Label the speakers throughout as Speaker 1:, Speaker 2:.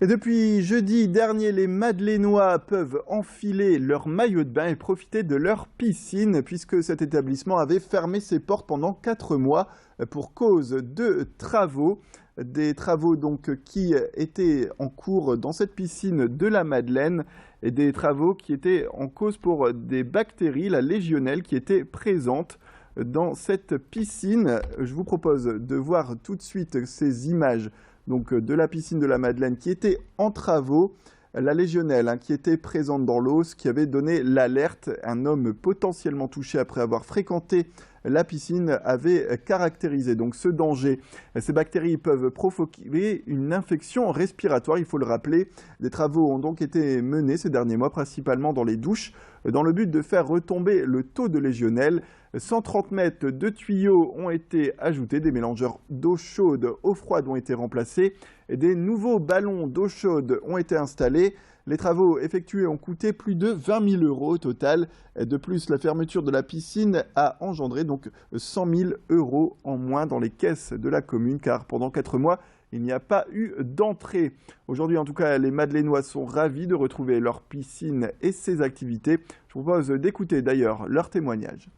Speaker 1: Et depuis jeudi dernier, les Madeleinois peuvent enfiler leur maillot de bain et profiter de leur piscine, puisque cet établissement avait fermé ses portes pendant 4 mois pour cause de travaux. Des travaux donc qui étaient en cours dans cette piscine de la Madeleine et des travaux qui étaient en cause pour des bactéries, la légionelle, qui était présente dans cette piscine. Je vous propose de voir tout de suite ces images donc de la piscine de la Madeleine qui était en travaux, la légionelle qui était présente dans l'eau, ce qui avait donné l'alerte. Un homme potentiellement touché après avoir fréquenté la piscine avait caractérisé donc ce danger. Ces bactéries peuvent provoquer une infection respiratoire, il faut le rappeler. Des travaux ont donc été menés ces derniers mois, principalement dans les douches, dans le but de faire retomber le taux de légionelle. 130 mètres de tuyaux ont été ajoutés, des mélangeurs d'eau chaude, eau froide ont été remplacés et des nouveaux ballons d'eau chaude ont été installés. Les travaux effectués ont coûté plus de 20 000 € au total. De plus, la fermeture de la piscine a engendré donc 100 000 € en moins dans les caisses de la commune, car pendant 4 mois, il n'y a pas eu d'entrée. Aujourd'hui, en tout cas, les Madeleinois sont ravis de retrouver leur piscine et ses activités. Je vous propose d'écouter d'ailleurs leur témoignage.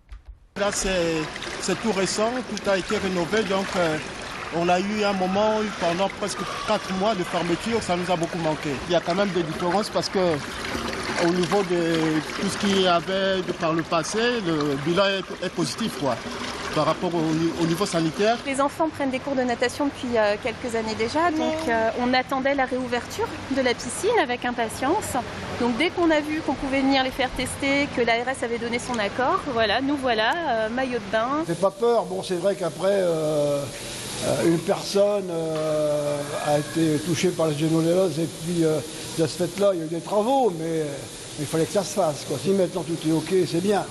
Speaker 2: Là, c'est tout récent, tout a été rénové, donc on a eu un moment pendant presque 4 mois de fermeture, ça nous a beaucoup manqué. Il y a quand même des différences parce que au niveau de tout ce qu'il y avait par le passé, le bilan est positif, quoi, par rapport au niveau sanitaire.
Speaker 3: Les enfants prennent des cours de natation depuis quelques années déjà, donc on attendait la réouverture de la piscine avec impatience. Donc dès qu'on a vu qu'on pouvait venir les faire tester, que l'ARS avait donné son accord, voilà, nous voilà, maillot de bain.
Speaker 4: J'ai pas peur, bon c'est vrai qu'après une personne a été touchée par la légionellose et puis de ce fait-là il y a eu des travaux, mais il fallait que ça se fasse, quoi. Si maintenant tout est ok, c'est bien.